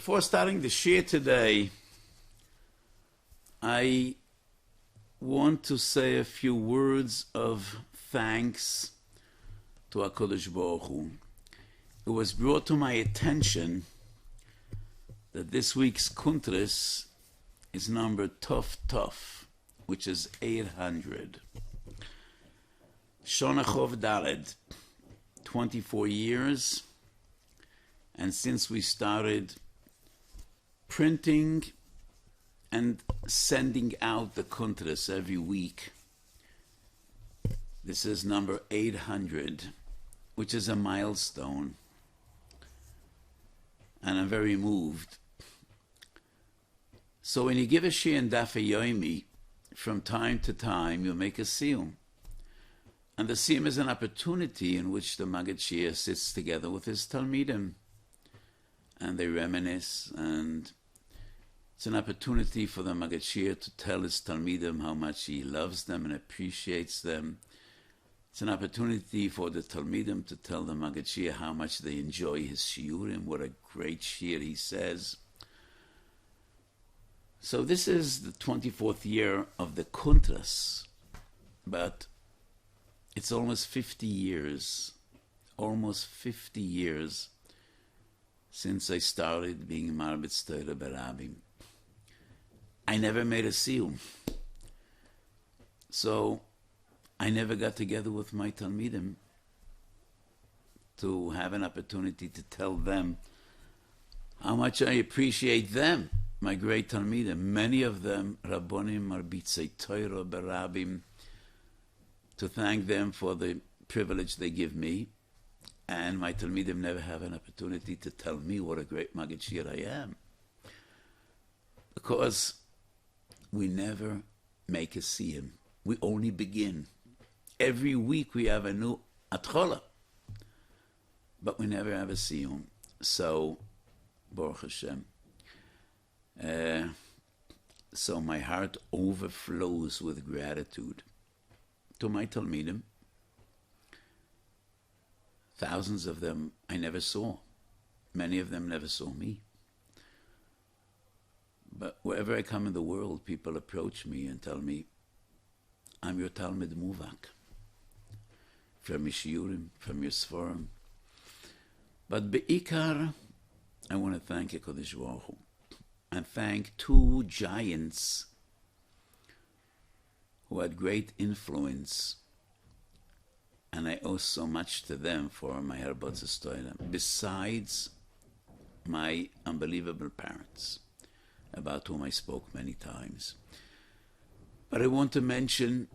Before starting the Shiur today, I want to say a few words of thanks to HaKadosh Baruch Hu. It was brought to my attention that this week's Kuntris is number Tuf, which is 800. Shonachov Daled, 24 years, and since we started printing and sending out the Kuntris every week, this is number 800, which is a milestone, and I'm very moved. So when you give a Shiur in Daf Yomi, from time to time you make a siyum. And the siyum is an opportunity in which the Maggid Shiur sits together with his Talmidim, and they reminisce, and it's an opportunity for the Maggid Shiur to tell his Talmidim how much he loves them and appreciates them. It's an opportunity for the Talmidim to tell the Maggid Shiur how much they enjoy his Shiurim, what a great Shiur he says. So this is the 24th year of the Kuntras, but it's almost 50 years since I started being Marbitz Torah Berabim. I never made a siyum. So I never got together with my Talmidim to have an opportunity to tell them how much I appreciate them, my great Talmidim. Many of them, Rabbonim, Marbitzei Torah Berabim, to thank them for the privilege they give me. And my Talmidim never have an opportunity to tell me what a great Maggid Shiur I am. Because we never make a siyum. We only begin. Every week we have a new atchola, but we never have a siyum. So, Baruch Hashem. So my heart overflows with gratitude to my Talmidim. Thousands of them I never saw. Many of them never saw me. But wherever I come in the world, people approach me and tell me, I'm your Talmid Muvak, from your Shiurim, from your Sforim. But Be'ikar, I want to thank HaKadosh Baruch Hu, and thank two giants who had great influence, and I owe so much to them for my Herbotzes Torah, besides my unbelievable parents, about whom I spoke many times. But I want to mention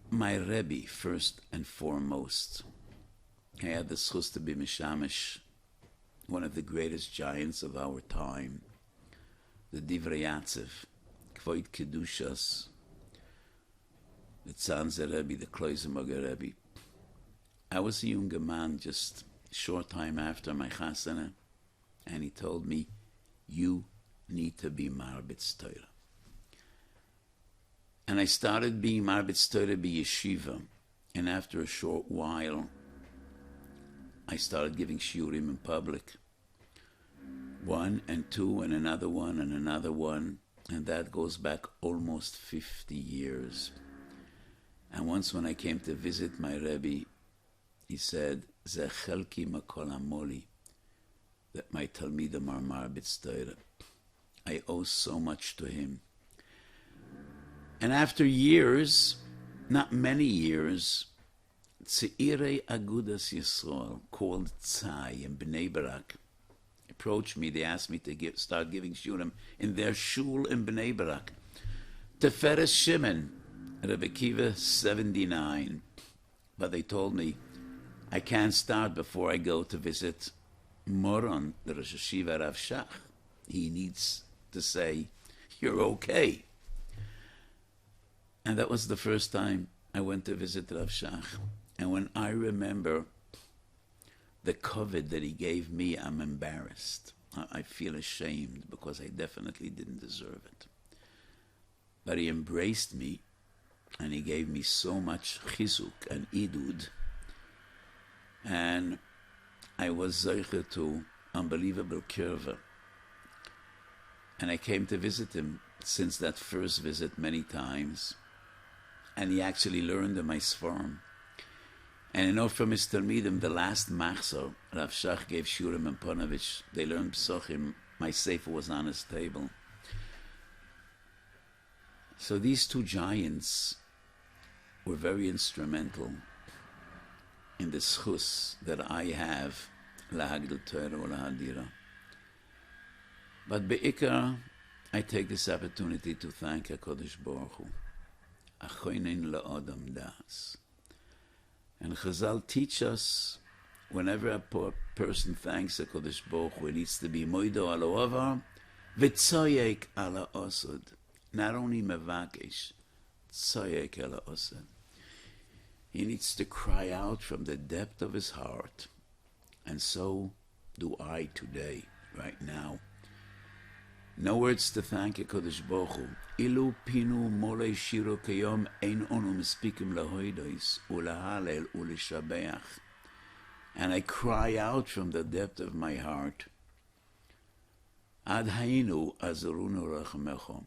my Rebbe first and foremost. I had the schus to be Mishamish, one of the greatest giants of our time, the Divrei Yatzev, Kvoit Kedushas, the Tzanzer Rebbe, the Kloisemoger Rebbe. I was a younger man just a short time after my chasana, and he told me, you need to be Marbitz Torah. And I started being Marbitz Torah b'yeshiva, and after a short while, I started giving shiurim in public. One and two and another one and another one, and that goes back almost 50 years. And once when I came to visit my Rebbe, he said, Ze chelki makol hamoli, that my Talmidim are Marbitz Torah. I owe so much to him. And after years, not many years, Tzeirei Agudas Yisrael, called Tzai in Bnei Barak, approached me. They asked me to start giving shurim in their shul in Bnei Barak. Teferes Shimon, Rebbe Kiva, 79. But they told me, I can't start before I go to visit Moron, the Rosh Hashiva Rav Shach. He needs to say, you're okay. And that was the first time I went to visit Rav Shach. And when I remember the covet that he gave me, I'm embarrassed. I feel ashamed because I definitely didn't deserve it. But he embraced me and he gave me so much chizuk and idud. And I was zeicher to unbelievable kirva And I came to visit him since that first visit many times. And he actually learned in my Sforim. And I know from his Talmidim, the last Machzor, Rav Shach gave Shurim and Ponovich. They learned Psochim. My Sefer was on his table. So these two giants were very instrumental in the schus that I have, lahagdil Torah or lahadira. But be'ikar, I take this opportunity to thank HaKadosh Baruch Hu. Achoinen la'adam das. And Chazal teach us, whenever a person thanks HaKadosh Baruch Hu, it needs to be moido ala ovar, v'tzoyek ala osod. Not only mevakesh, tzoyek ala osod. He needs to cry out from the depth of his heart. And so do I today, right now. No words to thank HaKadosh Baruch Hu. Ilu pinu molei shiro kayom ein onu mispikim lahoidois ulahalel ulishabeach. And I cry out from the depth of my heart. Ad hainu azarunu rachmecho.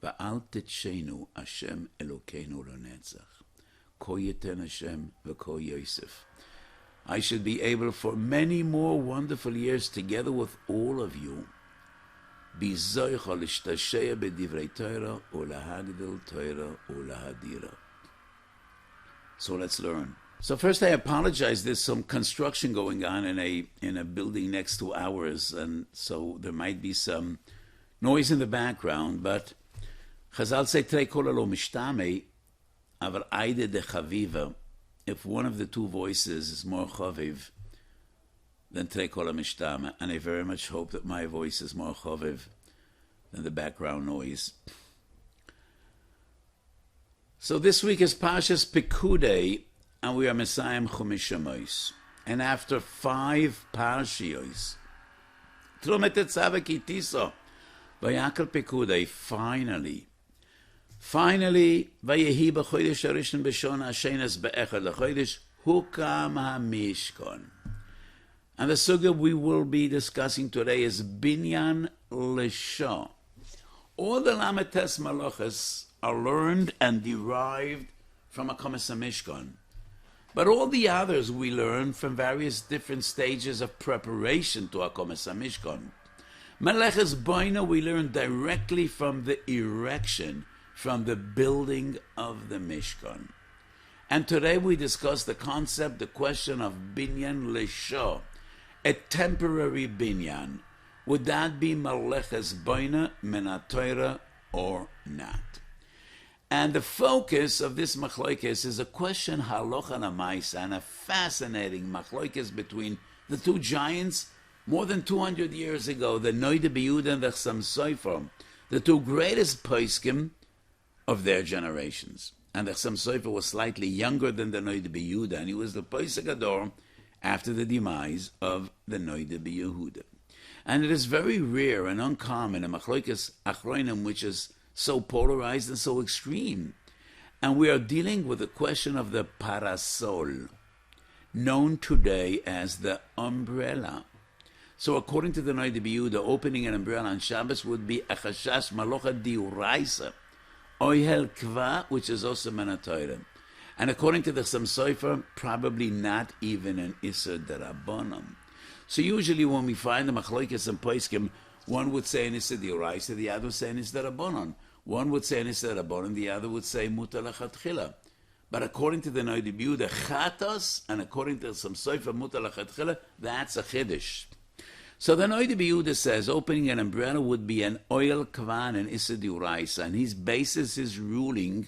Va'al titshenu Hashem Elokeinu lenetzach. Ko yiten Hashem v'ko Yosef. I should be able for many more wonderful years together with all of you be zoicha l'shtashea b'divrei Torah u'lahagdil Torah u'lahadira. So let's learn. So first I apologize, there's some construction going on in a building next to ours, and so there might be some noise in the background, but Chazal say trei kol lo mishtame, avar aide de chaviva. If one of the two voices is more chaviv than trei kol mishtame, and I very much hope that my voice is more chaviv than the background noise. So this week is Pashas Pekudei, and we are Messiah Chumash Shemos. And after 5 Parshios, Trumet Tetzaveh Kitiso, Vayakal Pekudei, finally, Vayehi b'chodesh harishon b'shon hashenas be'echad l'chodesh, hukam ha'mishkon. And the sugya we will be discussing today is Binyan L'Shah. All the Lametes Malachas are learned and derived from a Kamas HaMishkan. But all the others we learn from various different stages of preparation to a Kamas HaMishkan. Melechas Boneh we learn directly from the erection, from the building of the Mishkan. And today we discuss the concept, the question of Binyan L'Shah, a temporary binyan. Would that be Meleches Boneh min Torah or not? And the focus of this machlokes is a question halacha l'maisa, and a fascinating machlokes between the two giants more than 200 years ago, the Noide B'Yehuda and the Chassam Sofer, the two greatest poskim of their generations. And the Chassam Sofer was slightly younger than the Noide B'Yehuda, and he was the posek ador after the demise of the Noide B'Yehuda. And it is very rare and uncommon in machlokes achronim, which is so polarized and so extreme. And we are dealing with the question of the parasol, known today as the umbrella. So according to the Noide B'Yehuda, opening an umbrella on Shabbos would be a chashash malocha diuraisa, oihel kva, which is also min Torah. And according to the Chassam Sofer, probably not even an Isser Derabanan. So usually when we find the machlokes and poskim, one would say an Isser D'Oraisa, the other would say an Isser Derabanan. One would say an Isser Derabanan, the other would say Mutar L'Chatchila. But according to the Noide B'Yehuda, Chatos, and according to some Sofer, Mutar L'Chatchila, that's a Chiddush. So the Noide B'Yehuda says opening an umbrella would be an oil kvan and Isser D'Oraisa, and he bases his ruling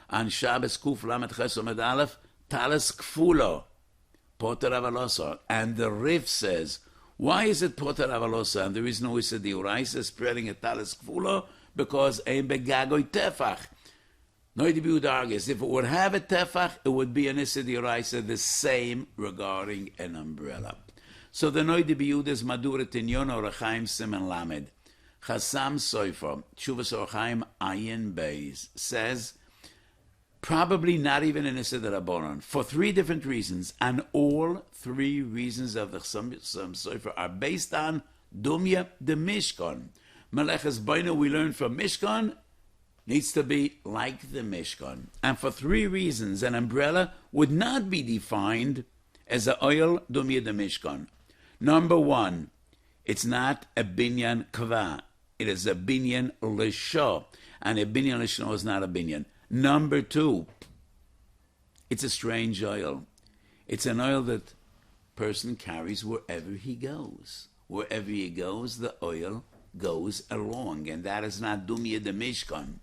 on Shabbos Kuf Lamed Ches Omed Aleph, Talis Kfulo, Poter Avalosa. And the Rif says, why is it Poter Avalosa and there is no Isser D'Oraisa spreading a Talis Kfulo? Because Ein Begagoy Tefach. Noide B'Yehuda argues, if it would have a Tefach, it would be an Isser D'Oraisa, the same regarding an umbrella. So the Noide B'Yehuda's Madurat Tinyon or Rechaim Simen Lamed, Chassam Sofer, Tshuvas Orchaim Ayin Beis, says, probably not even an Isser Derabanan, for 3 different reasons, and all 3 reasons of the Chassam Sofer are based on Dumya the Mishkan. Melacha's Boneh we learn from Mishkan needs to be like the Mishkan. And for 3 reasons, an umbrella would not be defined as a oil dumya de Mishkan. Number 1, it's not a binyan kva. It is a binyan l'sho. And a binyan l'sho is not a binyan. Number 2, it's a strange oil. It's an oil that person carries wherever he goes. Wherever he goes, the oil goes along. And that is not dumya de Mishkan.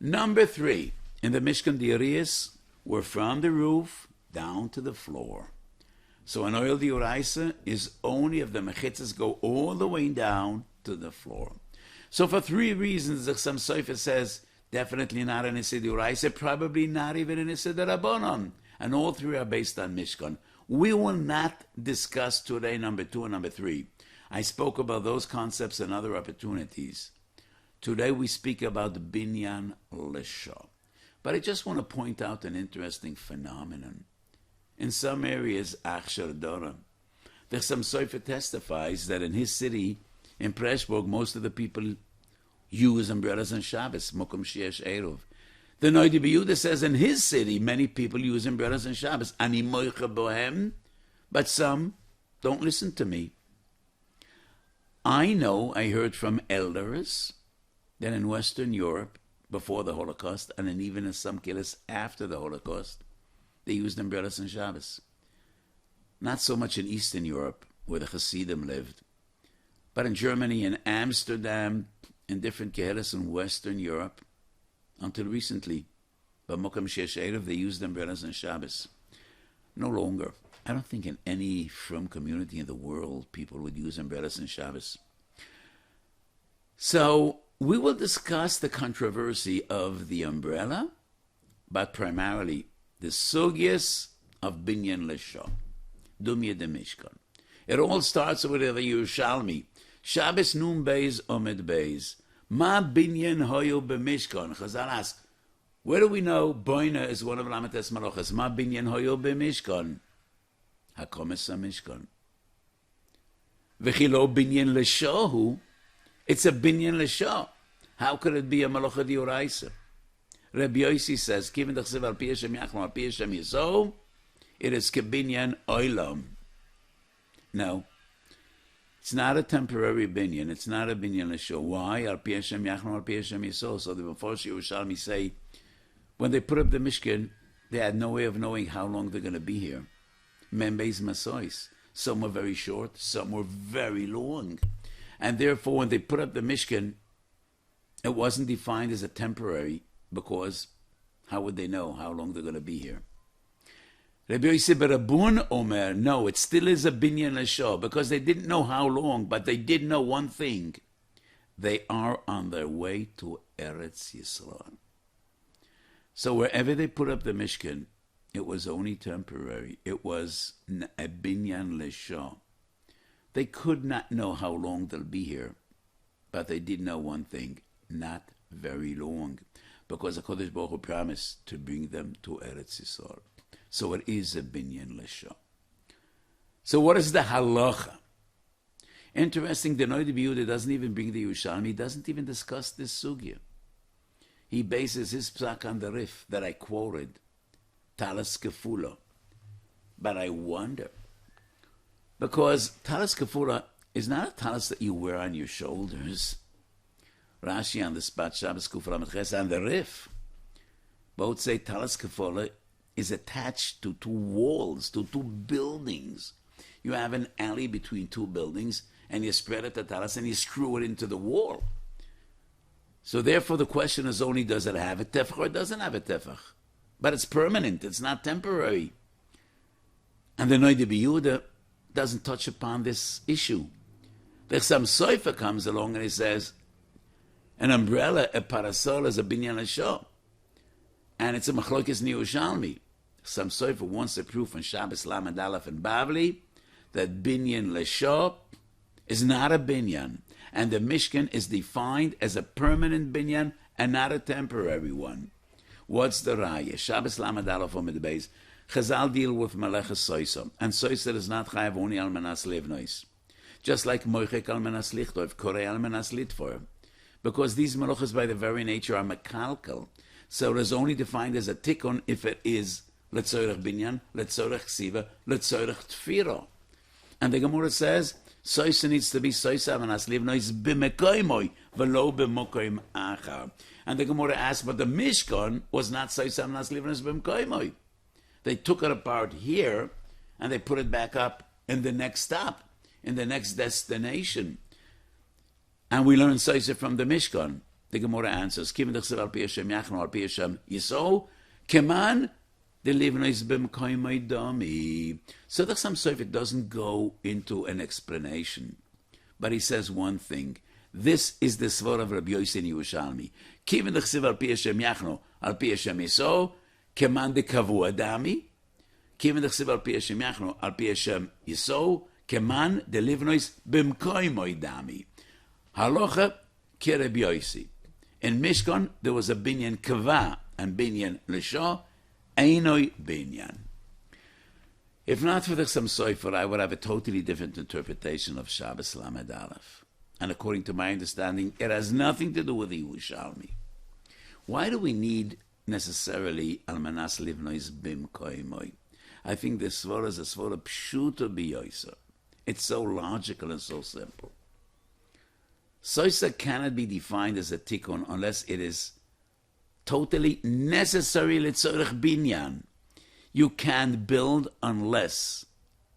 Number 3, in the Mishkan diarrheas were from the roof down to the floor. So an oil diuraisa is only if the mechitzas go all the way down to the floor. So for 3 reasons, the Chassam Sofer says, definitely not an Issa diuraisa, probably not even an Issa derabanan. And all 3 are based on Mishkan. We will not discuss today number 2 and number 3. I spoke about those concepts and other opportunities. Today we speak about binyan l'sho. But I just want to point out an interesting phenomenon. In some areas, Achshar Dora, the Chassam Sofer testifies that in his city, in Preshburg, most of the people use umbrellas on Shabbos, Mokum Sheyesh Eruv. The Noidi B'Yehuda says in his city, many people use umbrellas on Shabbos. Ani moicha bohem, but some don't listen to me. I heard from elders that in Western Europe, before the Holocaust, and then even in some cases after the Holocaust, they used umbrellas on Shabbos. Not so much in Eastern Europe, where the Hasidim lived, but in Germany, in Amsterdam, in different kehelas in Western Europe, until recently. But Mokum Sheyesh Erev, they used umbrellas on Shabbos. No longer. I don't think in any frum community in the world people would use umbrellas on Shabbos. So we will discuss the controversy of the umbrella, but primarily the sugyas of binyan l'sho, dumya de Mishkan. It all starts with the Yerushalmi. Shabbos nun beis omed beis. Ma binyan hoyo b'mishkan. Chazal ask, where do we know Boneh is one of Lamates Malachas? Ma binyan hoyo b'mishkan. Hakomes ha-mishkan. V'chilo binyan l'shohu. It's a binyan l'sho. How could it be a malacha d'oraisa? Rabbi Yossi says, "Given the chesiv al pi Hashem yachlam al pi Hashem yiso, it is kebinyan oilam." No, it's not a temporary binyan. It's not a binyan l'sho. Why? Al pi Hashem yachlam al pi Hashem yiso. So the Mephosh Yerushalmi say, when they put up the Mishkan, they had no way of knowing how long they're going to be here. Membeis masois. Some were very short, some were very long, and therefore, when they put up the Mishkan, it wasn't defined as a temporary. Because how would they know how long they're going to be here? Rabbi Yossi Barabun Omer, no, it still is a binyan l'sho, because they didn't know how long, but they did know one thing. They are on their way to Eretz Yisrael. So wherever they put up the Mishkan, it was only temporary. It was a binyan l'sho. They could not know how long they'll be here, but they did know one thing, not very long. Because the Kodesh Baruch Hu promised to bring them to Eretz Yisrael. So it is a binyan l'sho. So what is the halacha? Interesting, the Noidi B'Yehuda doesn't even bring the Yerushalmi. He doesn't even discuss this sugya. He bases his psak on the Rif that I quoted, Talis Kefula. But I wonder, because Talis Kefula is not a talis that you wear on your shoulders. Rashi on the spot, Shabbos Kufra Ches, and the Rif both say Talis Kefula is attached to 2 walls, to 2 buildings. You have an alley between 2 buildings, and you spread it the talis and you screw it into the wall. So therefore the question is only, does it have a tefach or it doesn't have a tefach? But it's permanent, it's not temporary. And the Noidi B'Yehuda doesn't touch upon this issue. There's some Sofer comes along and he says, an umbrella, a parasol, is a binyan l'sho. And it's a machlokes Yerushalmi. Some Sofer wants a proof on Shabbos Lamed Aleph and Bavli that binyan l'sho is not a binyan. And the Mishkan is defined as a permanent binyan and not a temporary one. What's the raya? Shabbos Lamed Aleph Omid Beis. Chazal deal with Melacha Soisa. And Soisa is not chayav only al manas levnois. Just like moichek al menas lichtov, korei al menas litfor. Because these melachos by the very nature are mekalkel. So it is only defined as a tikkun if it is letzorech binyan, letzorech ksiva, letzorech tfira. And the Gemara says, soisa needs to be soisa menas livnois b'mekoimoi, v'lo b'mokoim achar. And the Gemara asks, but the Mishkan was not soisa menas livnois b'mekoimoi. They took it apart here, and they put it back up in the next stop, in the next destination. And we learn soisa from the Mishkan. The Gemara answers, Kivin d'chsev al pi Hashem yachnu al pi Hashem yisou, keman the livnois b'mekoimoi dami. So the Chassam Sofer doesn't go into an explanation, but he says one thing. This is the svara of Rabbi Yossi Yerushalmi. Kivin d'chsev al pi Hashem yachnu al pi Hashem yisou, keman de kavua dami. Kivin d'chsev al pi Hashem yachnu al pi Hashem yisou, keman de livnois b'mekoimoi dami. Halacha ke Rabbi Yossi. In Mishkan, there was a binyan kava and binyan l'shah, einoi binyan. If not for the Chassam Sofer, I would have a totally different interpretation of Shabbos Lamed Aleph. And according to my understanding, it has nothing to do with the Yerushalmi. Why do we need necessarily almanas livnois bim koimoi? I think this svara is a svara pshuta biyosa. It's so logical and so simple. Soisa cannot be defined as a tikkun unless it is totally necessary letzorech binyan. You can't build unless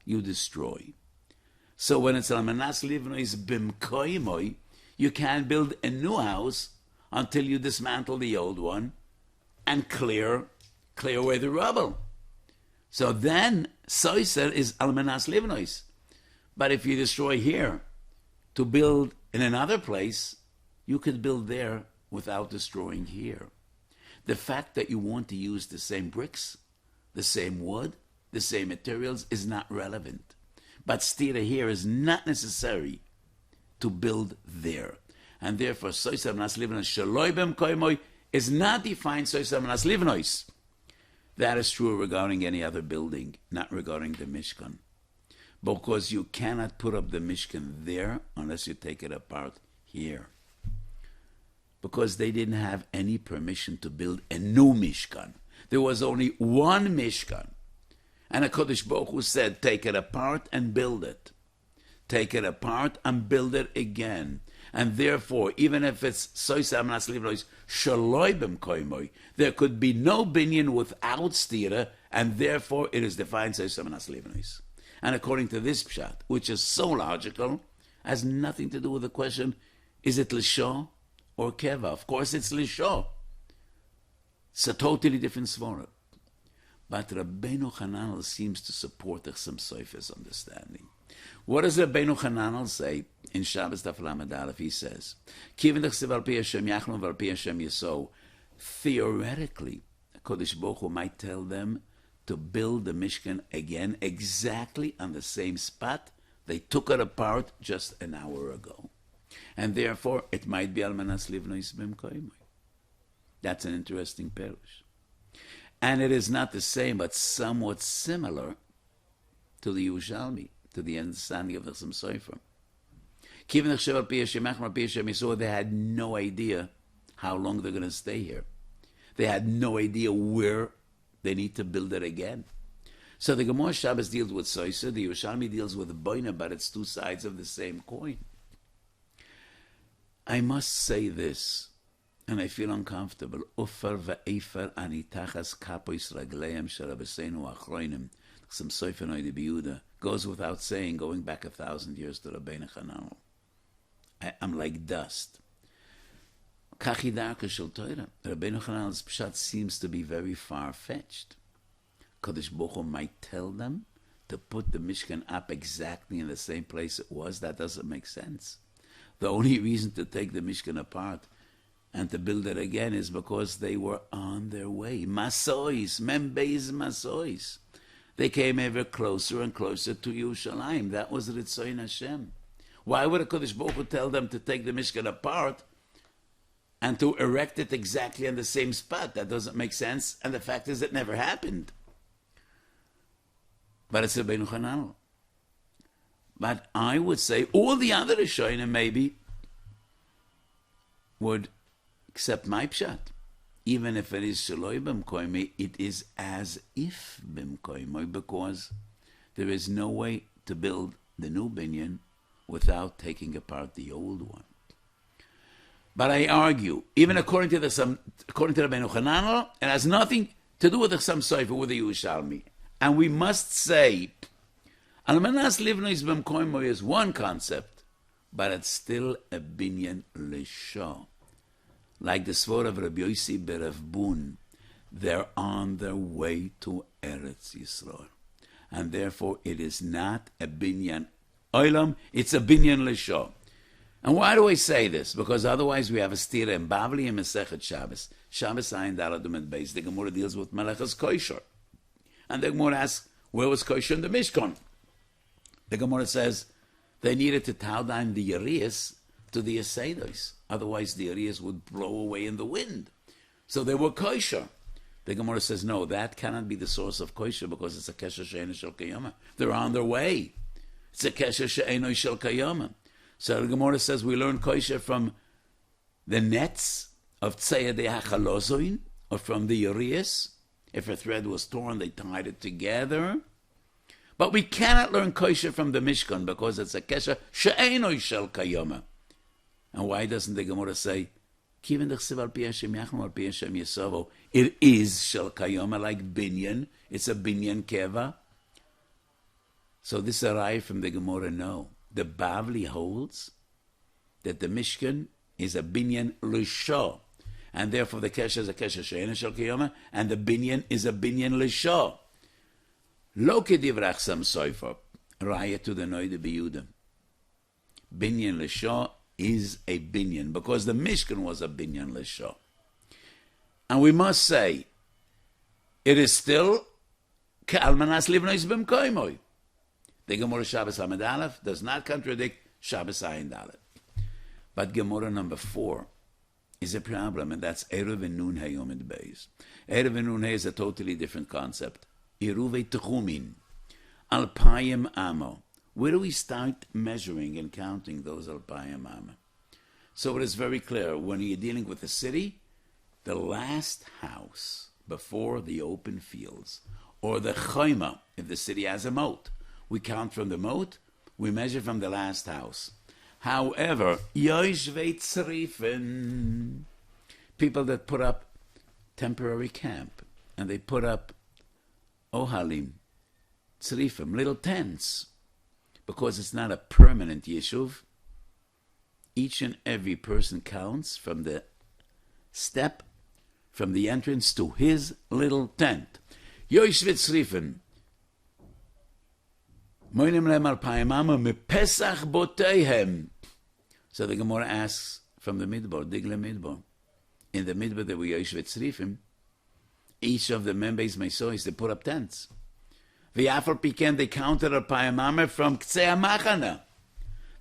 you destroy. So when it's almanas livnois bimkoimoi, you can't build a new house until you dismantle the old one and clear away the rubble. So then soiser is almanas livnois. But if you destroy here to build in another place, you could build there without destroying here. The fact that you want to use the same bricks, the same wood, the same materials is not relevant. But stira here is not necessary to build there. And therefore, soisa almanas livnois sheloi b'mkoimoi is not defined soisa almanas livnois. That is true regarding any other building, not regarding the Mishkan. Because you cannot put up the Mishkan there unless you take it apart here. Because they didn't have any permission to build a new Mishkan. There was only one Mishkan. And HaKadosh Baruch Hu said, take it apart and build it. Take it apart and build it again. And therefore, even if it's soisa almanas livnois sheloi b'mkoimoi, there could be no binyan without stira, and therefore it is defined soisa almanas livnois. And according to this pshat, which is so logical, has nothing to do with the question, is it l'shah or keva? Of course it's l'shah. It's a totally different svara. But Rabbeinu Hananel seems to support the Chassam Sofer's understanding. What does Rabbeinu Hananel say in Shabbos Daf Lamed Aleph? He says, Kivin d'chsev al pi Hashem yachnu v'al pi Hashem yisou. Theoretically, Kodesh Baruch Hu might tell them to build the Mishkan again exactly on the same spot they took it apart just an hour ago. And therefore, it might be almanas livnois b'mkoimoi. That's an interesting perush. And it is not the same, but somewhat similar to the Yerushalmi, to the understanding of the Chassam Sofer. They had no idea how long they're going to stay here. They had no idea where they need to build it again. So the Gemara Shabbos deals with Soisa, the Yerushalmi deals with Boneh, but it's two sides of the same coin. I must say this, and I feel uncomfortable. Ufer ve'efer ani tachas kapois ragleim sherabeseinu achroinim. Some Sofer Noide Biyuda goes without saying, going back 1,000 years to Rabbeinu Hananel. I'm like dust. Kachidarka shel Torah. Rabbeinu Hananel's pshat seems to be very far-fetched. Kodesh Baruch Hu might tell them to put the Mishkan up exactly in the same place it was. That doesn't make sense. The only reason to take the Mishkan apart and to build it again is because they were on their way. Masois, Membeis Masois. They came ever closer and closer to Yerushalayim. That was Ritzoin Hashem. Why would a Kodesh Baruch Hu tell them to take the Mishkan apart and to erect it exactly in the same spot? That doesn't make sense. And the fact is, it never happened. But it's Rabbeinu Hananel. But I would say all the other Rishonim maybe would accept my pshat. Even if it is shaloi b'mkoimi, it is as if b'mkoimi, because there is no way to build the new binyan without taking apart the old one. But I argue, even according to Rabbeinu Chananel, it has nothing to do with the Chassam Sofer, with the Yerushalmi. And we must say, Almanas Livnois B'mkoimo is one concept, but it's still a binyan l'sho. Like the Svor of Rabbi Yossi Berav Bun, they're on their way to Eretz Yisrael. And therefore it is not a binyan olam, it's a binyan l'sho. And why do I say this? Because otherwise we have a stira in Bavli and Masechet Shabbos. Shabbos Ayin Daladum and Beis. The Gemara deals with Melechas Kosher. And the Gemara asks, where was Kosher in the Mishkan? The Gemara says they needed to tow down the Yerias to the Asedos. Otherwise the Yerias would blow away in the wind. So they were Kosher. The Gemara says, no, that cannot be the source of Kosher because it's a Kesher She'enu Shel Kayama. They're on their way. It's a Kesher She'enu Shel Kayama. So the Gemara says we learn kosher from the nets of Tzeyadei HaChalozoin, or from the Urias. If a thread was torn, they tied it together. But we cannot learn kosher from the Mishkan because it's a kesher she'enoi shel kayoma. And why doesn't the Gemara say, Kivin d'chsiv al pi Hashem yachnu al pi Hashem yesovo? It is shel kayoma, like binyan. It's a binyan keva. So this arrived from the Gemara, no. The Bavli holds that the Mishkan is a binyan l'sho, and therefore the kesher is a kesher she'ena shel kiyama, and the binyan is a binyan l'sho. Lo kedivrach Chassam Sofer, raya to the Noida B'Yehuda. Binyan l'sho is a binyan, because the Mishkan was a binyan l'sho. And we must say, it is still ka'almanas livnois b'mkoimoi. The Gemara Shabbos Lamed Aleph does not contradict Shabbos Ayin Dalet. But Gemara number 4 is a problem, and that's Erev and Nun Hayom and Beis. Erev and Nun Hay is a totally different concept. Iruvei Techumin, Alpayim Amo. Where do we start measuring and counting those Alpayim Amo? So it is very clear, when you're dealing with a city, the last house before the open fields, or the Chayma, if the city has a moat, we count from the moat, we measure from the last house. However, Yoshvei Tzrifen, people that put up temporary camp, and they put up Ohalim, Tzrifim, little tents, because it's not a permanent Yeshuv. Each and every person counts from the step, from the entrance to his little tent. Yoshvei Tzrifen, so the Gemara asks from the Midbar, Digle Midbar. In the Midbar that we Yoshvei Tzrifim, each of the members Mesois, they put up tents. V'yafal piken, they counted al Payamama from Ktsei HaMachana.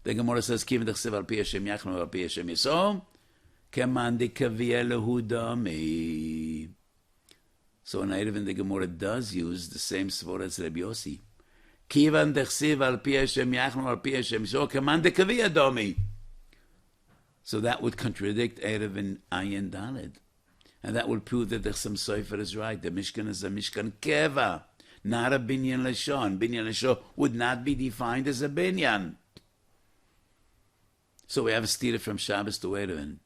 The Gemara says, Kivin d'chsiv al pi Hashem yachnu al pi Hashem yeso, keman dikaviyeh lehu dami. So in Erev, the Gemara does use the same svor as Rabbi Yossi. Kivan d'chsiv al pi Hashem yachnu al pi Hashem yeso, keman dikaviyeh dami. So that would contradict Erev and Ayin Daled. And that would prove that the Chassam Sofer is right. The Mishkan is a Mishkan Keva, not a Binyan Lashon. Binyan Lashon would not be defined as a Binyan. So we have a stira from Shabbos to Erev.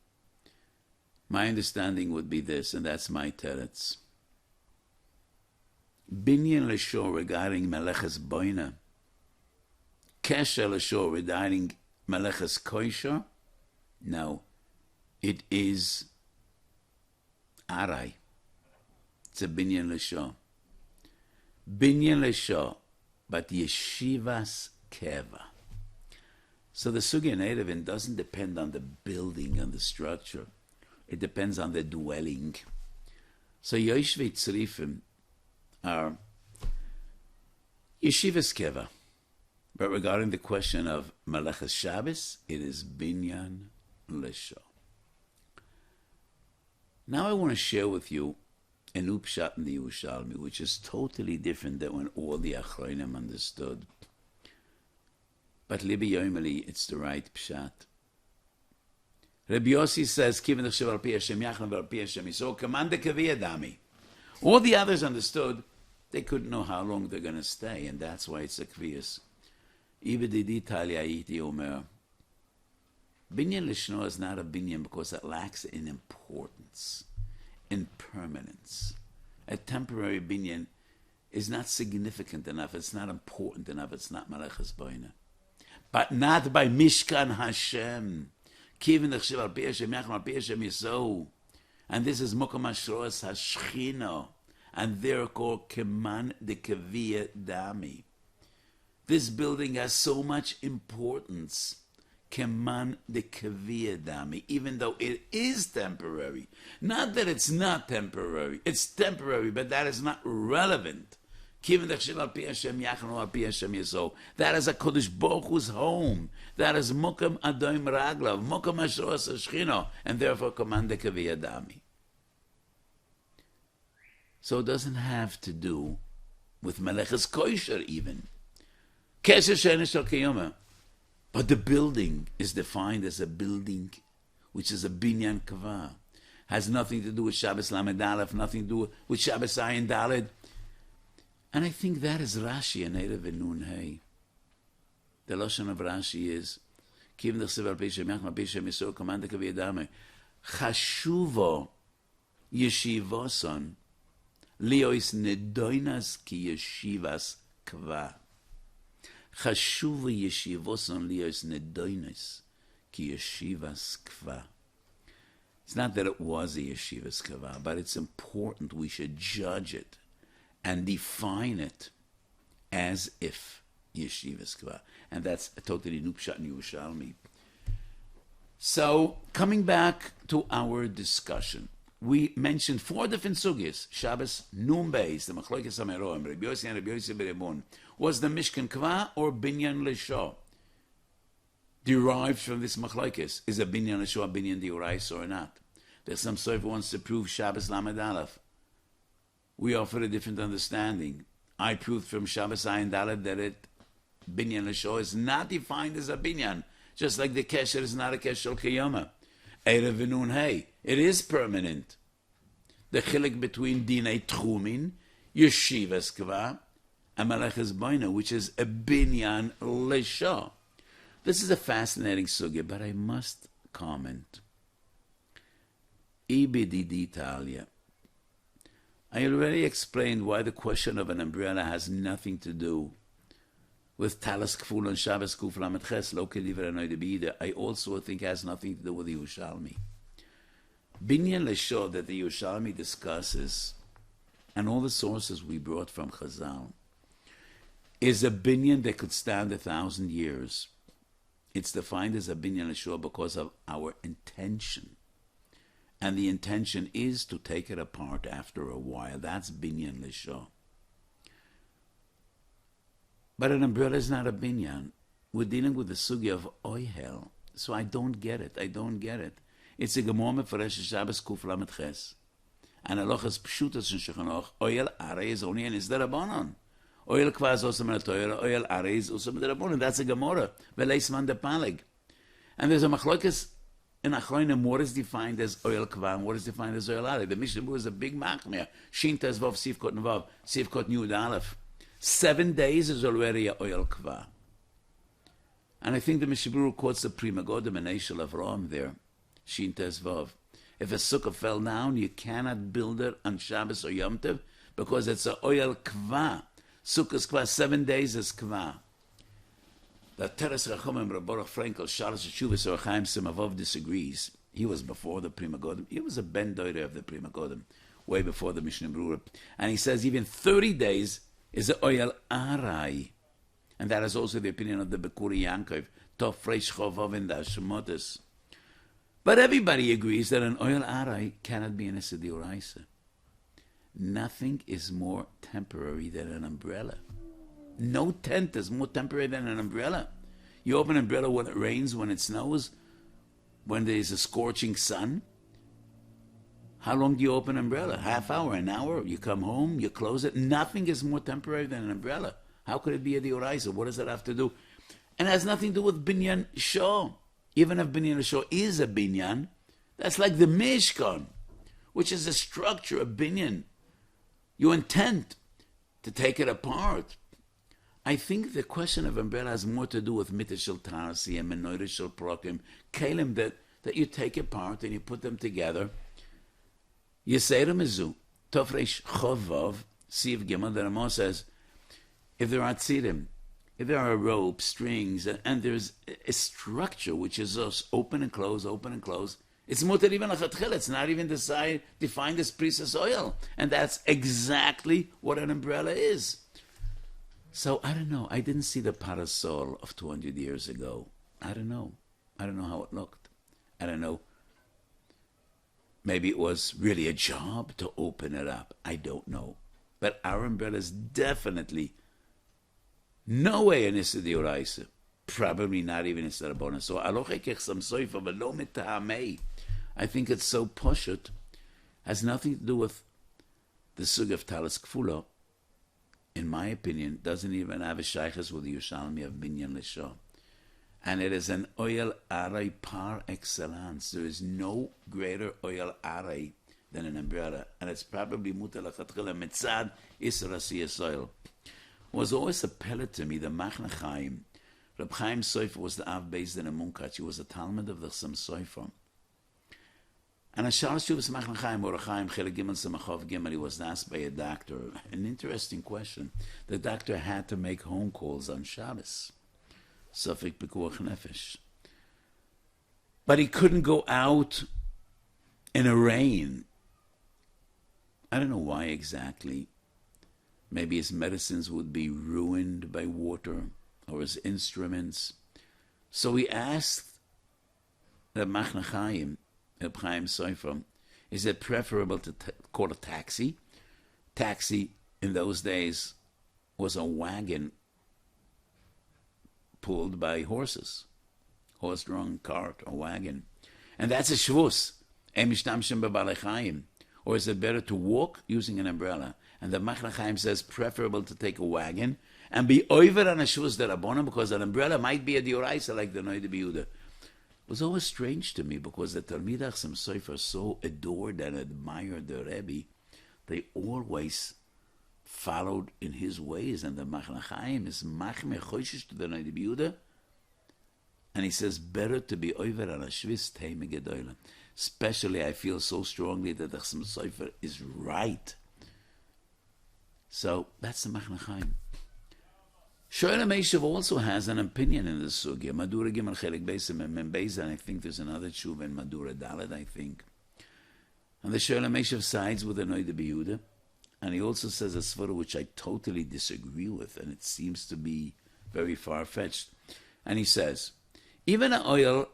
My understanding would be this, and that's my teretz. Binyan Lashon regarding Melechas Boneh, Kesher Lashon regarding Melechas Kosher. No, it is Arai. It's a Binyan Lashon. Binyan Lashon, but Yeshivas Keva. So the Sugya in Erevin doesn't depend on the building and the structure. It depends on the dwelling. So Yoshvei Tzrifim are Yeshivas Keva. But regarding the question of Melechas Shabbos, it is Binyan Lashon. Now I want to share with you an upshat in the Yerushalmi, which is totally different than when all the Achronim understood. But Libi Yoimeli, it's the right pshat. Rabbi Yossi says, Kivin Chshav al Pi Hashem Yachna al Pi Hashem Yisrael, Kamanda Kaviyah Dami. All the others understood they couldn't know how long they're going to stay, and that's why it's a kviyas. Ibedidi Talia Iti Omer. Binyan Lishno is not a binyan because it lacks in importance, in permanence. A temporary binyan is not significant enough, it's not important enough, it's not Malachas Boneh. But not by Mishkan Hashem. Kivin Chshav al Pi Hashem Yachna al Pi Hashem Yisrael. And this is Mokom Ashroas Hashchino. And they're called Keman de Kaviyah Dami. This building has so much importance. Keman de Kaviyah Dami. Even though it is temporary. Not that it's not temporary. It's temporary, but that is not relevant. Kivin Chshav al Pi Hashem Yachna al Pi Hashem Yisrael. That is a Kodesh Baruch Hu's home. That is Mokom Adoim Raglav. Mokom Ashroas Hashchino. And therefore Keman de Kaviyah Dami. So it doesn't have to do with Meleches Kosher even. But the building is defined as a building which is a binyan kavah. Has nothing to do with Shabbos Lamed Aleph, nothing to do with Shabbos Ayin Daled. And I think that is Rashi and Erev and Nun Hey. The Lashon of Rashi is Kivin Chshav al Pi Hashem Yachna al Pi Hashem Yisrael Kamanda Kaviyah Dami. Chashuvo Yeshivoson Liois nedoinas ki yeshivas kva. Chashuva yeshivoson liois nedoinas ki yeshivas kva. It's not that it was a yeshivas kva, but it's important we should judge it and define it as if yeshivas kva. And that's a totally new pshat in Yerushalmi. So, coming back to our discussion. We mentioned 4 different sugyas. Shabbos Nun Beis, the Machlokes Ameroim, Rabbi Yossi and Rabbi Yossi Berebon. Was the Mishkan Kva or Binyan Lesho? Derived from this Machlokes. Is a Binyan Lesho a Binyan D'Oraisa or not? There's some sort who wants to prove Shabbos Lamed Aleph. We offer a different understanding. I proved from Shabbos Ayin Daled that Binyan Lesho is not defined as a Binyan. Just like the Kesher is not a Kesher Kiyama. Erev and Nun Hey. It is permanent. The chilik between Dinei Tchumin, Yeshivas Kva, and Meleches Boneh, which is a binyan lesha. This is a fascinating sugya, but I must comment. Ibidi d'Italia. I already explained why the question of an umbrella has nothing to do with Talis Kful and Shabbos Kuf Lamed Ches, Lo Kedivra Noide B'Yida. I also think it has nothing to do with the Yerushalmi. Binyan Lesho that the Yerushalmi discusses, and all the sources we brought from Chazal, is a binyan that could stand 1,000 years. It's defined as a binyan Lesho because of our intention. And the intention is to take it apart after a while. That's binyan Lesho. But an umbrella is not a binyan. We're dealing with the sugya of oihel. So I don't get it. It's a gemor mefaresh Shabbos Kuf Lamed Ches. And halachas pshutas in Shulchan Oil Arei is only an Isdarabanan. Oil Kva is also a Torah. Oil Arei is also a Darabanan. That's a gemora. Veleis man de palig. And there's a machlokes in Achronim. What is defined as Oil Kva and what is defined as Oil Arei? The Mishnah is a big machmir. Shin Tez Vav Sivkot Nevav Sivkot Yud Aleph. 7 days is already a Oil Kva. And I think the Mishnah quotes the Prima Godem and Eishel Avram there. Shin Tez Vav. If a sukkah fell down, you cannot build it on Shabbos or Yom Tov because it's a Oil Kva. Sukkah's Kva, 7 days is Kva. The Teres Rachomim Rabborach Frankel, Shalos Shuvas or Chaim Simavov disagrees. He was before the Prima Godem. He was a Ben Doire of the Prima Godem, way before the Mishnah Berurah. And he says even 30 days is a Oil Arai. And that is also the opinion of the Bekuri Yankov, Tov Reish Chovov in the Hashmotes. But everybody agrees that an Oil Arai cannot be an Esed D'Oraisa. Nothing is more temporary than an umbrella. No tent is more temporary than an umbrella. You open an umbrella when it rains, when it snows, when there is a scorching sun. How long do you open an umbrella? Half hour, an hour? You come home, you close it. Nothing is more temporary than an umbrella. How could it be a D'Oraisa? What does that have to do? And it has nothing to do with binyan shah. Even if binyan shah is a binyan, that's like the mishkan, which is a structure, a binyan. You intend to take it apart. I think the question of umbrella has more to do with mitashel tarsi and menoirishel prokim, kalim that you take apart and you put them together. Yisera mizu, tofresh chovav, siv gimel, the Ramah says, if there are tzirim, if there are ropes, strings, and there's a structure which is just open and close, it's mutar even lachatchil. It's not even defined as priestess oil, and that's exactly what an umbrella is. So I don't know. I didn't see the parasol of 200 years ago. I don't know how it looked. I don't know. Maybe it was really a job to open it up. I don't know. But our umbrella is definitely no way an Issa D'Oraisa. Probably not even Issa Boneh. So alochekech sam soifa v'lo mitahamei. I think it's so poshut. Has nothing to do with the sug of talis kfula. In my opinion, doesn't even have a shaykhs with the Yerushalmi of binyan l'shah. And it is an oil aray par excellence. There is no greater oil aray than an umbrella. And it's probably mutar lachatchila mitzad Isra Siyas oil. Was always a pellet to me, the Machna Chaim. Reb Chaim Sofer was the Av based in a Munkach. He was a Talmud of the Sam Sofer. And a Shal Shuvas Machna Chaim, or Chaim Chele Gimel Samachov Gimel, he was asked by a doctor, an interesting question. The doctor had to make home calls on Shabbos. Sofik Pekuach Nefesh. But he couldn't go out in a rain. I don't know why exactly. Maybe his medicines would be ruined by water, or his instruments. So he asked the Machna Chaim, Reb Chaim Sofer, is it preferable to call a taxi? Taxi in those days was a wagon pulled by horses, horse-drawn cart or wagon. And that's a shvus. Or is it better to walk using an umbrella? And the Machna Chaim says preferable to take a wagon and be over on a shvus derabona, because an umbrella might be a dioraisa like the Noida B'Yehuda. It was always strange to me because the Talmidach Sam Sofer so adored and admired the Rebbe. They always followed in his ways, and the Machna Chaim is machmeh choshish to the Noida B'Yehuda, and he says better to be over on a shvus teime gedola. Especially, I feel so strongly that the Sam Sofer is right. So that's the Machna Chaim. Shoel Meishav also has an opinion in the sugya. Madura Gimel Chelik Beisim and Beis, and I think there's another tshuva in Madura Daled, I think. And the Shoel Meishav sides with the Noida B'Yehuda, and he also says a svara which I totally disagree with, and it seems to be very far-fetched. And he says, even an oil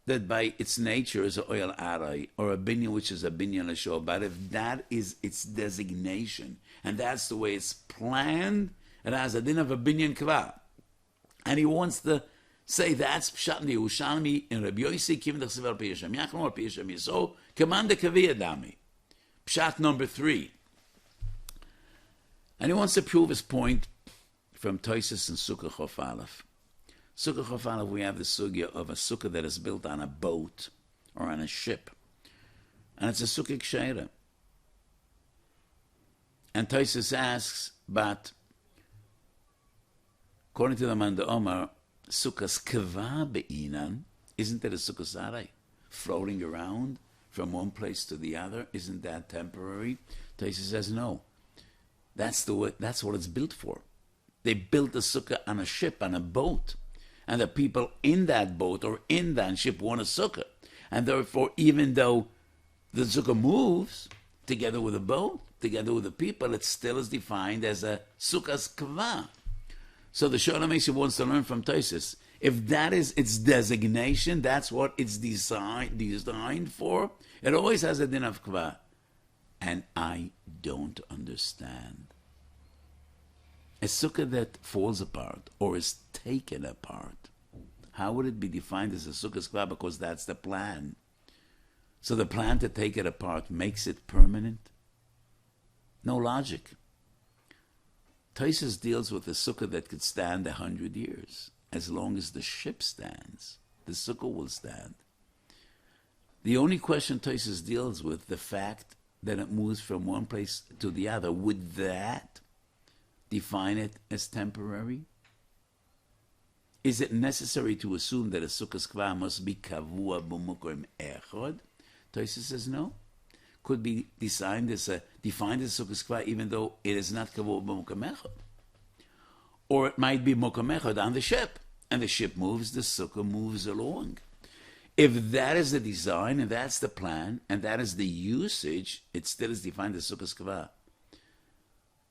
that by its nature is an oil aray, or a binyan which is a binyan l'shah, but if that is its designation, and that's the way it's planned, it has a din of a binyan kvar. And he wants to say that's pshat in the Yerushalmi in Rabbi Yossi Kim D'Chsev Piyashem Yachlam or Piyashem Yisrael Command the Kaviyah Dami. Pshat number 3. And he wants to prove his point from Toises and Sukkah Chof Aleph. Sukkah Chof Aleph, we have the sugya of a sukkah that is built on a boat or on a ship. And it's a sukkah ksheira. And Toises asks, but according to the Manda Omar, sukkah's kava be'inan, isn't that a sukkah sarai? Floating around from one place to the other, isn't that temporary? Toises says no. That's what it's built for. They built a sukkah on a ship, on a boat. And the people in that boat or in that ship want a sukkah. And therefore, even though the sukkah moves together with the boat, together with the people, it still is defined as a sukkah's kava. So the Sholem Eshev wants to learn from Tosis. If that is its designation, that's what it's designed for, it always has a din of kva. And I don't understand. A sukkah that falls apart or is taken apart, how would it be defined as a sukkah's kva? Because that's the plan. So the plan to take it apart makes it permanent? No logic. Tosis deals with a sukkah that could stand 100 years. as long as the ship stands, the sukkah will stand. The only question Tosfos deals with, the fact that it moves from one place to the other, would that define it as temporary? Is it necessary to assume that a sukkah's kva must be kavua b'mukom echad? Tosfos says no. Could be defined as a sukkah's kva even though it is not kavua b'mukom echad. Or it might be mukom echad on the ship, and the ship moves, the sukkah moves along. If that is the design, and that's the plan, and that is the usage, it still is defined as sukkah's kva.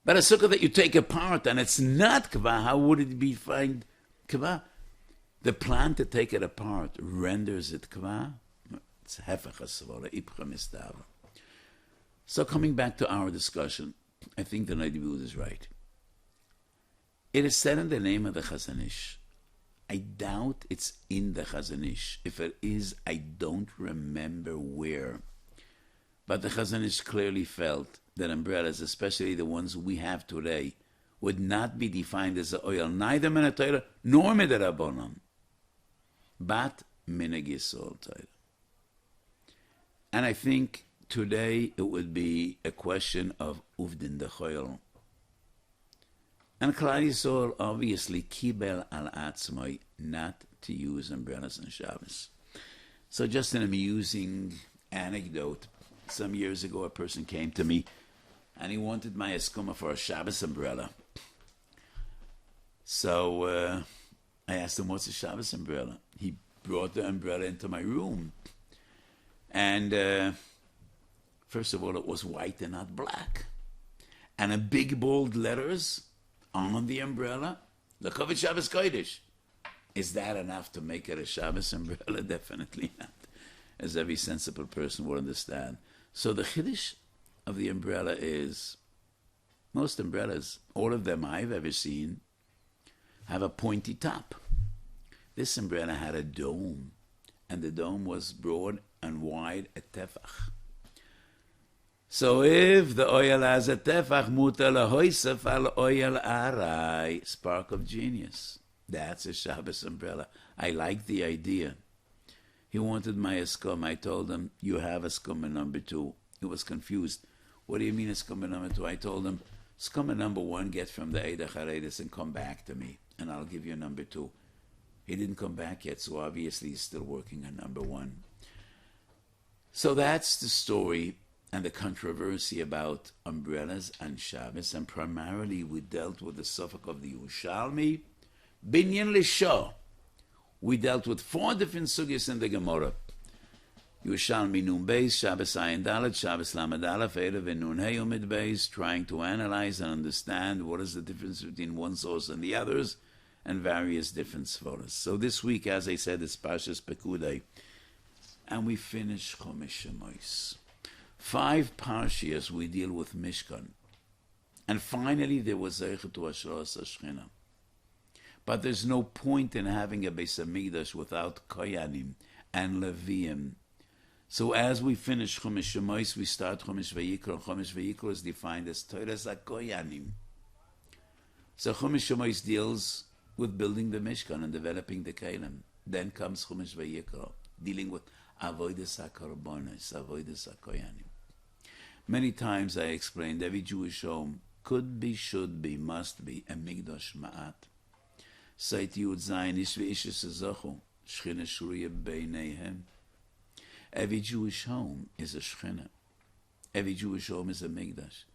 But a sukkah that you take apart and it's not kva, how would it be defined kva? The plan to take it apart renders it kva. It's hefech hasvara, ipcha mistava. So coming back to our discussion, I think the Nidibud is right. It is said in the name of the Chazon Ish. I doubt it's in the Chazon Ish. If it is, I don't remember where. But the Chazon Ish clearly felt that umbrellas, especially the ones we have today, would not be defined as a oil, neither min ha-Torah nor mid'Rabbanan, but minhag Yisrael Torah. And I think today it would be a question of uvdin dechoil. And Klal Yisrael obviously kibel al atzmai not to use umbrellas on Shabbos. So just an amusing anecdote. Some years ago, a person came to me and he wanted my eskuma for a Shabbos umbrella. So I asked him, what's a Shabbos umbrella? He brought the umbrella into my room. And first of all, it was white and not black. And in big bold letters on the umbrella, L'Chovot Shabbos Kodesh. Is that enough to make it a Shabbos umbrella? Definitely not, as every sensible person will understand. So the chiddush of the umbrella is, most umbrellas, all of them I've ever seen, have a pointy top. This umbrella had a dome, and the dome was broad and wide, a tefach. So if the oil has a tefach, mutar lahoisef al oil arai, spark of genius. That's a Shabbos umbrella. I like the idea. He wanted my eskum. I told him, you have eskum number 2. He was confused. What do you mean eskum number 2? I told him, eskum number 1, get from the Eida Charedis and come back to me, and I'll give you number 2. He didn't come back yet, so obviously he's still working on number 1. So that's the story and the controversy about umbrellas and Shabbos, and primarily we dealt with the suffix of the Yerushalmi, Binyan Lisha. We dealt with 4 different sugyas in the Gemara. Yerushalmi Nun Beis, Shabbos Ayin Dalet, Shabbos Lamed Aleph, Erev and Nun Hey Omid Beis, trying to analyze and understand what is the difference between one source and the others, and various different svaras. So this week, as I said, is Parshas Pekudei, and we finish Chomesh Shemois. 5 parshias we deal with Mishkan, and finally there was Zeicha to Ashras Hashchina. But there's no point in having a Beis Hamikdash without Koyanim and Leviim. So as we finish Chomesh Shemois, we start Chomesh Vayikra. Chomesh Vayikra is defined as Toras HaKoyanim. So Chomesh Shemois deals with building the Mishkan and developing the Kelim. Then comes Chomesh Vayikra, dealing with Avodas HaKorbanos, Avodas HaKoyanim. Many times I explained every Jewish home could be, should be, must be a Mikdash Ma'at. Seit Yud Zayin Ish V'ish Sezachu, Shchina Shuriya Beineihem. Every Jewish home is a Shchina. Every Jewish home is a Mikdash.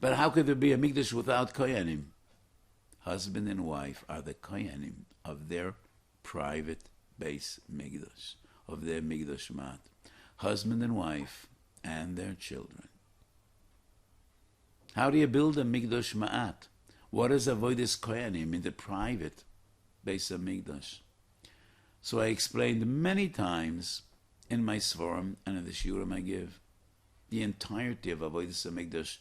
But how could there be a Mikdash without Koyanim? Husband and wife are the Koyanim of their private base Mikdash, of their Mikdash Ma'at. Husband and wife and their children. How do you build a Mikdash Ma'at? What is Avodas Koyanim in the private Beis Hamikdash? So I explained many times in my Svarim and in the Shiurim I give, the entirety of Avodas Hamikdash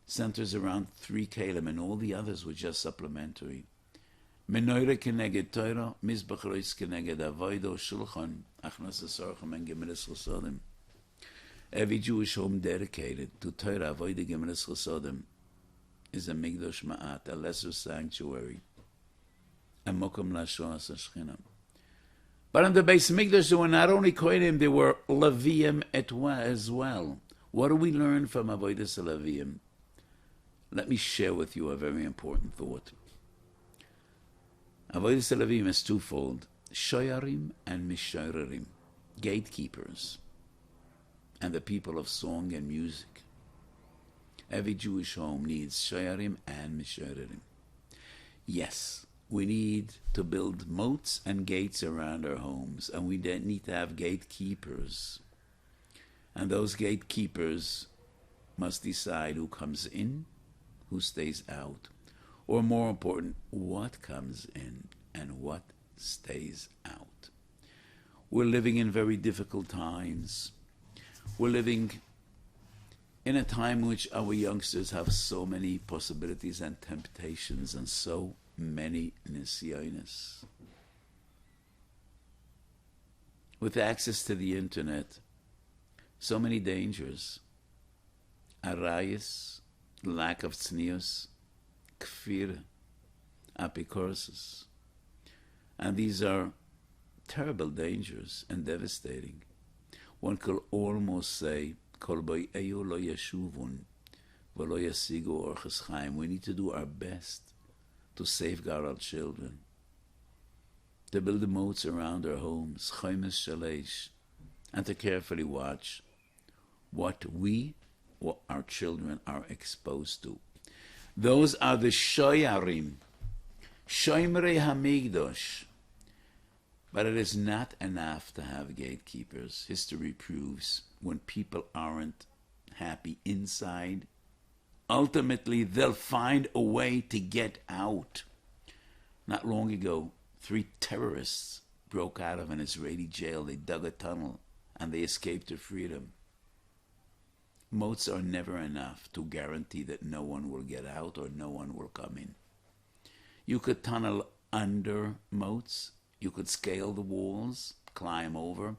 centers around 3 kelim, and all the others were just supplementary. Menorah keneged Torah, Mizbach Rois keneged Avodah, Shulchan, Achnas Sorchim, and Gemilas Chosodim. Every Jewish home dedicated to Torah, Avodah, Gemilas Chosodim is a Mikdash Ma'at, a lesser sanctuary. and mokum lashos hashchina. But in the Beis Mikdash, there were not only kohenim, there were Leviim as well. What do we learn from Avodas Leviim? Let me share with you a very important thought. Avodas Leviim is twofold: shoyarim and mishorerim, gatekeepers, and the people of song and music. Every Jewish home needs shoyarim and mishorerim. Yes, we need to build moats and gates around our homes, and we need to have gatekeepers. And those gatekeepers must decide who comes in, who stays out, or more important, what comes in and what stays out. We're living in very difficult times. We're living in a time in which our youngsters have so many possibilities and temptations and so many nisyonis. With access to the internet, so many dangers. Arayis, lack of tznius, kfir, apikoros. And these are terrible dangers and devastating. One could almost say, Kol bo'eyu lo yeshuvun, v'lo yasigu orches chaim. We need to do our best to safeguard our children, to build the moats around our homes, chaimes shalesh, and to carefully watch what our children are exposed to. Those are the shoyarim, shoymrei hamigdosh. But it is not enough to have gatekeepers. History proves when people aren't happy inside, ultimately they'll find a way to get out. Not long ago, 3 terrorists broke out of an Israeli jail. They dug a tunnel and they escaped to freedom. Moats are never enough to guarantee that no one will get out or no one will come in. You could tunnel under moats. You could scale the walls, climb over.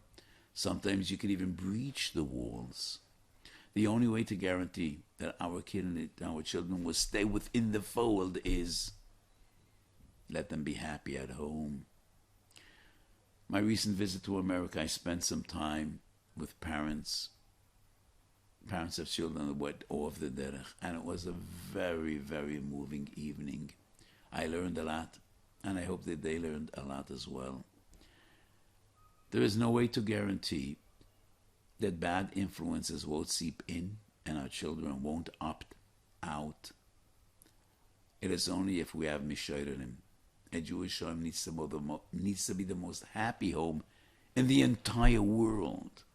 Sometimes you could even breach the walls. The only way to guarantee that our children will stay within the fold is let them be happy at home. My recent visit to America, I spent some time with parents of children that went off the derech, and it was a very, very moving evening. I learned a lot. And I hope that they learned a lot as well. There is no way to guarantee that bad influences won't seep in and our children won't opt out. It is only if we have mishorerim. A Jewish home needs to be the most happy home in the entire world.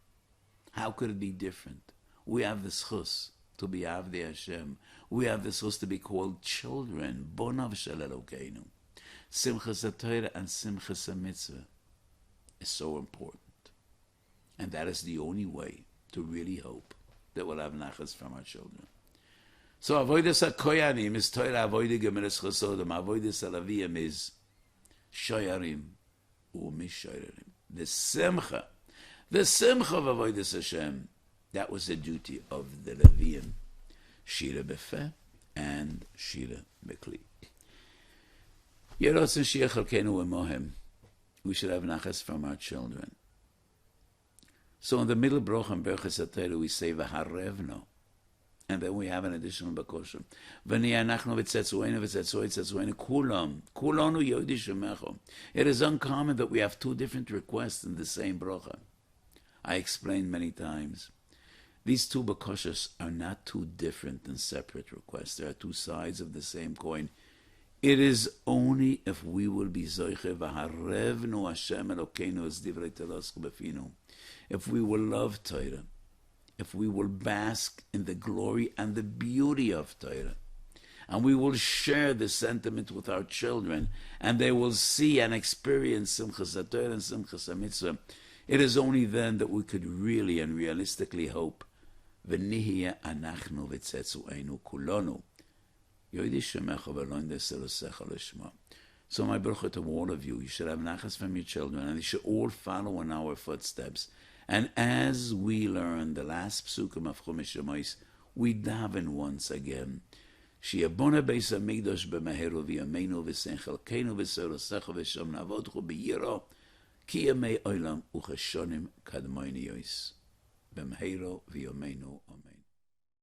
How could it be different? We have the schus to be Avdei Hashem. We have the schus to be called children. Boneh shel Elokeinu. Simchas HaTorah and Simchas HaMitzvah is so important. And that is the only way to really hope that we'll have nachas from our children. So Avodas HaKoyanim is Torah Avodah Gemilas Chasodim. Avodas HaLeviim is Shoyarim u'Mishorerim. The Simcha of Avodas Hashem, that was the duty of the Leviim. Shira Befeh and Shira Bekli. We should have nachas from our children. So in the middle broch and berachas HaTorah we say v'harevno, and then we have an additional bakosha. It is uncommon that we have 2 different requests in the same brocha. I explained many times. These 2 bakoshas are not 2 different and separate requests. They are 2 sides of the same coin. It is only if we will be zoiche v'harevnu Hashem Elokeinu es divrei telos b'finu. If we will love Torah, if we will bask in the glory and the beauty of Torah, and we will share the sentiment with our children, and they will see and experience Simchas HaTorah and Simchas HaMitzvah, it is only then that we could really and realistically hope. V'nihiyeh anachnu v'tzetzueinu kulonu. So my bracha to all of you, you should have nachas from your children, and they should all follow in our footsteps. And as we learn the last psukim of Chumash Shemos, we daven once again. שיהיה בונה בייס המקדוש במהרו וימינו ושן חלקנו וסורסך ושם נעבודך בירו כי ימי עולם וכשונים קדמוני יויס במהרו וימינו אמן.